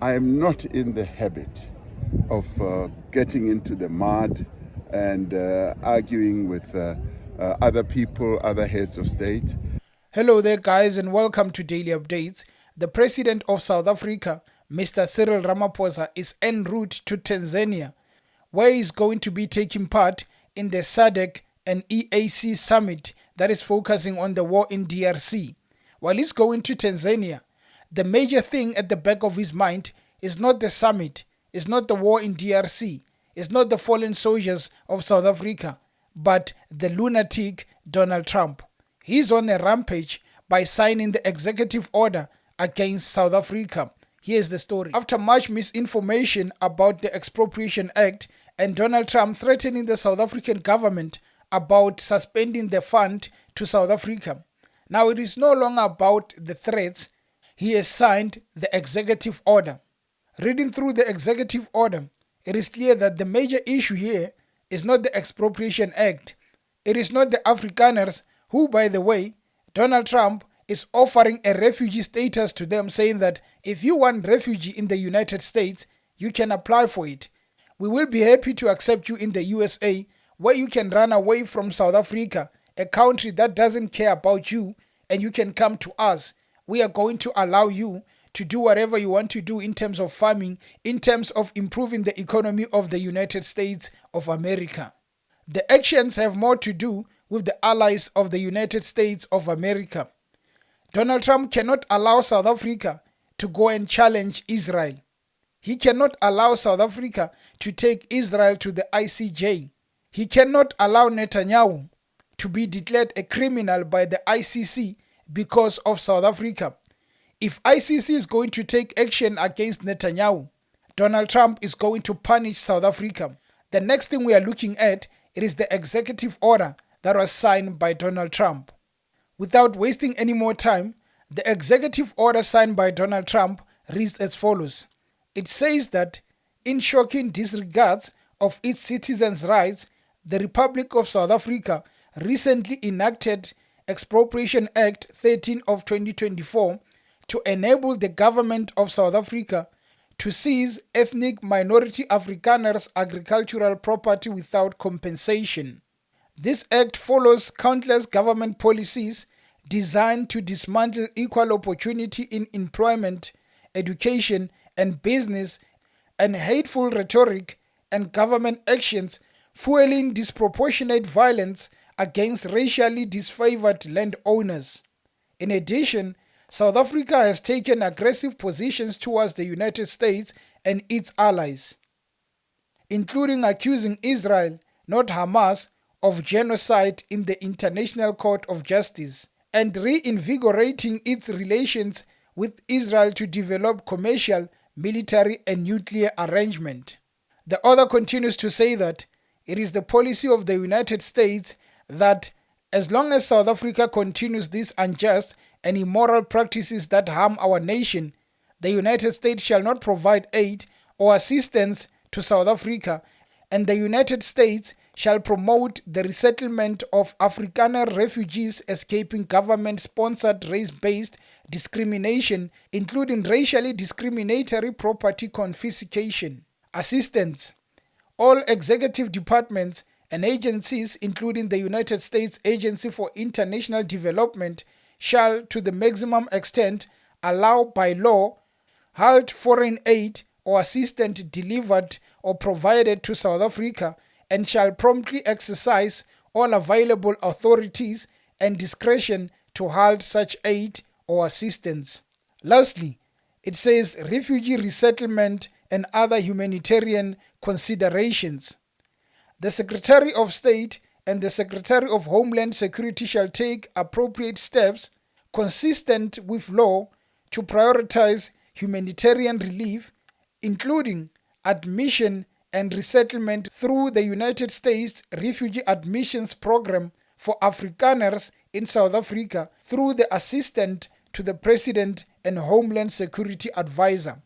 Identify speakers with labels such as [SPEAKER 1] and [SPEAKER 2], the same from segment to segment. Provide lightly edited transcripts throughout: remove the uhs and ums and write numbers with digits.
[SPEAKER 1] I am not in the habit of getting into the mud and arguing with other people, other heads of state.
[SPEAKER 2] Hello there, guys, and welcome to Daily Updates. The President of South Africa, Mr. Cyril Ramaphosa, is en route to Tanzania, where he is going to be taking part in the SADC and EAC summit that is focusing on the war in DRC. While he's going to Tanzania, the major thing at the back of his mind is not the summit, is not the war in DRC, is not the fallen soldiers of South Africa, but the lunatic Donald Trump. He's on a rampage by signing the executive order against South Africa. Here's the story. After much misinformation about the Expropriation Act and Donald Trump threatening the South African government about suspending the fund to South Africa, now it is no longer about the threats. He has signed the executive order. Reading through the executive order, it is clear that the major issue here is not the Expropriation Act. It is not the Afrikaners who, by the way, Donald Trump is offering a refugee status to them, saying that if you want refugee in the United States, you can apply for it. We will be happy to accept you in the USA, where you can run away from South Africa, a country that doesn't care about you, and you can come to us. We are going to allow you to do whatever you want to do in terms of farming, in terms of improving the economy of the United States of America. The actions have more to do with the allies of the United States of America. Donald Trump cannot allow South Africa to go and challenge Israel. He cannot allow South Africa to take Israel to the ICJ. He cannot allow Netanyahu to be declared a criminal by the ICC because of South Africa. If ICC is going to take action against Netanyahu, Donald Trump is going to punish South Africa. The next thing we are looking at, it is the executive order that was signed by Donald Trump. Without wasting any more time, the executive order signed by Donald Trump reads as follows. It says that, in shocking disregards of its citizens' rights, the Republic of South Africa recently enacted Expropriation Act 13 of 2024 to enable the government of South Africa to seize ethnic minority Afrikaners' agricultural property without compensation. This act follows countless government policies designed to dismantle equal opportunity in employment, education, and business, and hateful rhetoric and government actions fueling disproportionate violence against racially disfavored landowners. In addition, South Africa has taken aggressive positions towards the United States and its allies, including accusing Israel, not Hamas, of genocide in the International Court of Justice, and reinvigorating its relations with Israel to develop commercial, military, and nuclear arrangement. The author continues to say that it is the policy of the United States that as long as South Africa continues these unjust and immoral practices that harm our nation, the United States shall not provide aid or assistance to South Africa, and the United States shall promote the resettlement of Afrikaner refugees escaping government-sponsored race-based discrimination, including racially discriminatory property confiscation. Assistance. All executive departments and agencies, including the United States Agency for International Development, shall, to the maximum extent, allow by law, halt foreign aid or assistance delivered or provided to South Africa, and shall promptly exercise all available authorities and discretion to halt such aid or assistance. Lastly, it says refugee resettlement and other humanitarian considerations. The Secretary of State and the Secretary of Homeland Security shall take appropriate steps consistent with law to prioritize humanitarian relief, including admission and resettlement through the United States Refugee Admissions Program for Afrikaners in South Africa through the Assistant to the President and Homeland Security Advisor.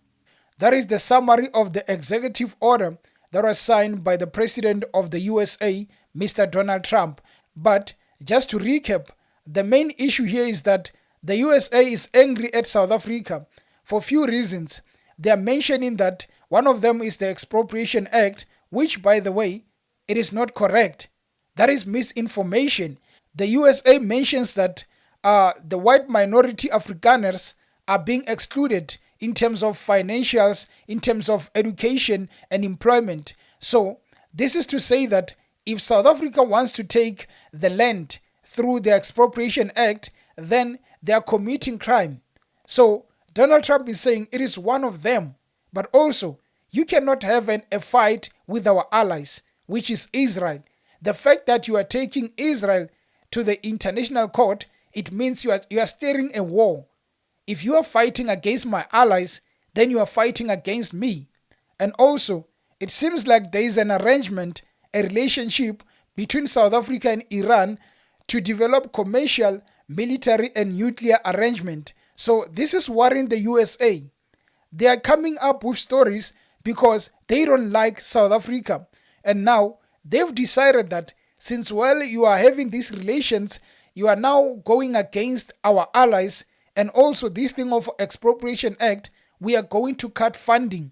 [SPEAKER 2] That is the summary of the executive order that was signed by the President of the USA, Mr. Donald Trump. But just to recap, the main issue here is that the USA is angry at South Africa for few reasons. they are mentioning that one of them is the Expropriation Act, which, by the way, it is not correct. That is misinformation. The USA mentions that the white minority Afrikaners are being excluded in terms of financials, in terms of education and employment. So this is to say that if South Africa wants to take the land through the Expropriation Act, then they are committing crime. So Donald Trump is saying it is one of them. But also, you cannot have a fight with our allies, which is Israel. The fact that you are taking Israel to the international court, it means you are steering a war. If you are fighting against my allies, then you are fighting against me. And also, it seems like there is an arrangement, a relationship between South Africa and Iran to develop commercial, military and nuclear arrangement. So this is worrying the USA. They are coming up with stories because they don't like South Africa. And now they've decided that since, well, you are having these relations, you are now going against our allies, and also this thing of Expropriation Act, we are going to cut funding.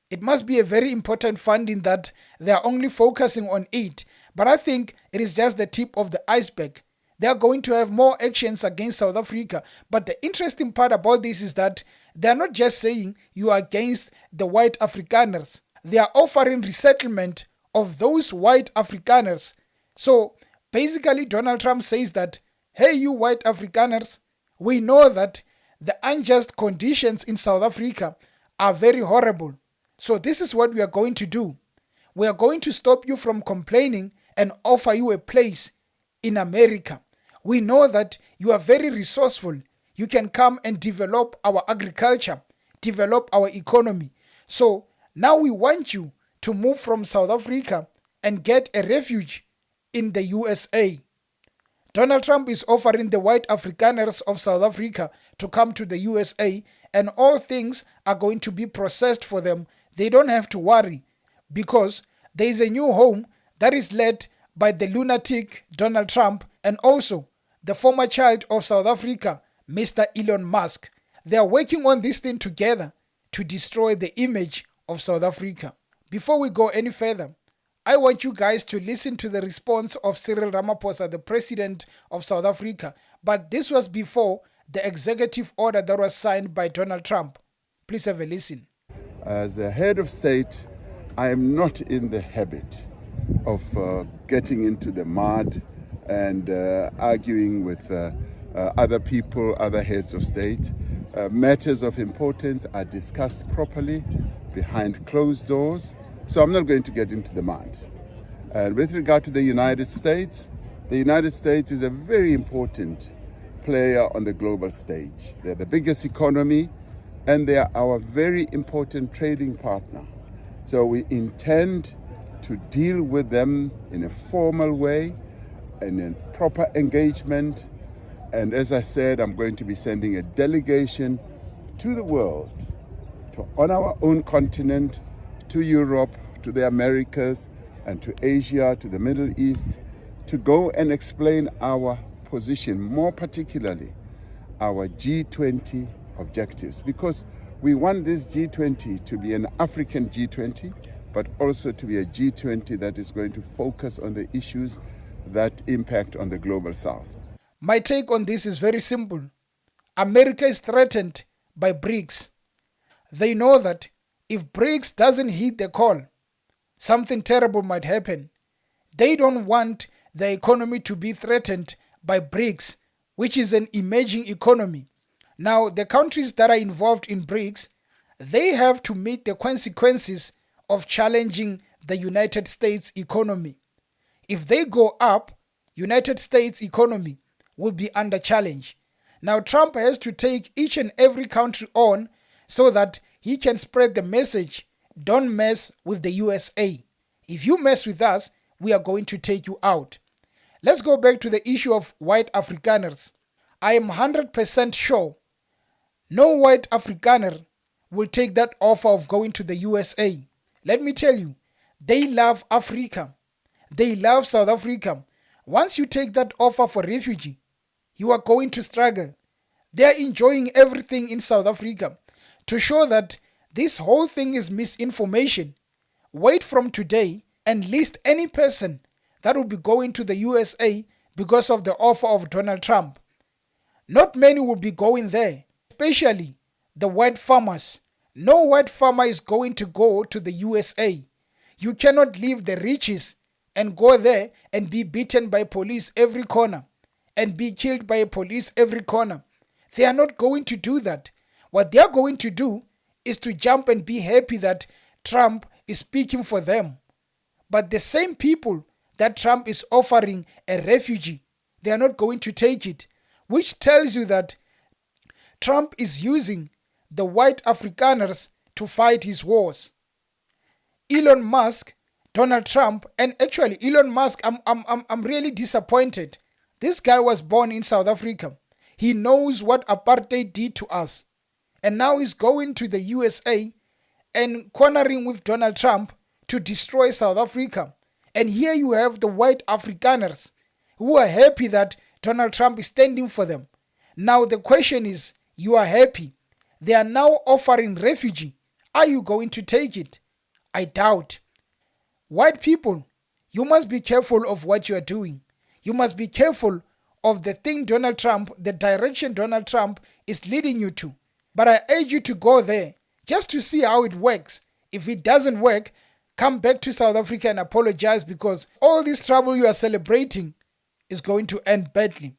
[SPEAKER 2] It must be a very important funding that they are only focusing on it. But I think it is just the tip of the iceberg. They are going to have more actions against South Africa. But the interesting part about this is that they are not just saying you are against the white Afrikaners. They are offering resettlement of those white Afrikaners. So basically Donald Trump says that, hey, you white Afrikaners, we know that the unjust conditions in South Africa are very horrible. So this is what we are going to do. We are going to stop you from complaining and offer you a place in America. We know that you are very resourceful. You can come and develop our agriculture, develop our economy. So now we want you to move from South Africa and get a refuge in the USA. Donald Trump is offering the white Afrikaners of South Africa to come to the USA, and all things are going to be processed for them. They don't have to worry because there is a new home that is led by the lunatic Donald Trump and also the former child of South Africa, Mr. Elon Musk. They are working on this thing together to destroy the image of South Africa. Before we go any further, I want you guys to listen to the response of Cyril Ramaphosa, the president of South Africa. But this was before the executive order that was signed by Donald Trump. Please have a listen.
[SPEAKER 1] As a head of state, I am not in the habit of getting into the mud and arguing with other people, other heads of state. Matters of importance are discussed properly behind closed doors. So I'm not going to get into the mud. And with regard to the United States is a very important player on the global stage. They're the biggest economy and they are our very important trading partner. So we intend to deal with them in a formal way and in proper engagement. And as I said, I'm going to be sending a delegation to the world, on our own continent, to Europe, to the Americas, and to Asia, to the Middle East, to go and explain our position, more particularly our G20 objectives, because we want this G20 to be an African G20, but also to be a G20 that is going to focus on the issues that impact on the global south.
[SPEAKER 2] My take on this is very simple. America is threatened by BRICS. They know that if BRICS doesn't heed the call, something terrible might happen. They don't want the economy to be threatened by BRICS, which is an emerging economy. Now, the countries that are involved in BRICS, they have to meet the consequences of challenging the United States economy. If they go up, United States economy will be under challenge. Now, Trump has to take each and every country on so that he can spread the message, don't mess with the USA. If you mess with us, we are going to take you out. Let's go back to the issue of white Afrikaners. I am 100% sure no white Afrikaner will take that offer of going to the USA. Let me tell you, they love Africa. They love South Africa. Once you take that offer for refugee, you are going to struggle. They are enjoying everything in South Africa. To show that This whole thing is misinformation. Wait from today and list any person that will be going to the USA because of the offer of Donald Trump. Not many will be going there, especially the white farmers. No white farmer is going to go to the USA. You cannot leave the riches and go there and be beaten by police every corner and be killed by police every corner. They are not going to do that. What they are going to do is to jump and be happy that Trump is speaking for them. But the same people that Trump is offering a refugee, they are not going to take it, which tells you that Trump is using the white Afrikaners to fight his wars. Elon Musk, Donald Trump, and actually Elon Musk, I'm really disappointed. This guy was born in South Africa. He knows what apartheid did to us. And now he's going to the USA and cornering with Donald Trump to destroy South Africa. And here you have the white Afrikaners who are happy that Donald Trump is standing for them. Now the question is, you are happy. They are now offering refugee. Are you going to take it? I doubt. White people, you must be careful of what you are doing. You must be careful of the thing Donald Trump, the direction Donald Trump is leading you to. But I urge you to go there just to see how it works. If it doesn't work, come back to South Africa and apologize, because all this trouble you are celebrating is going to end badly.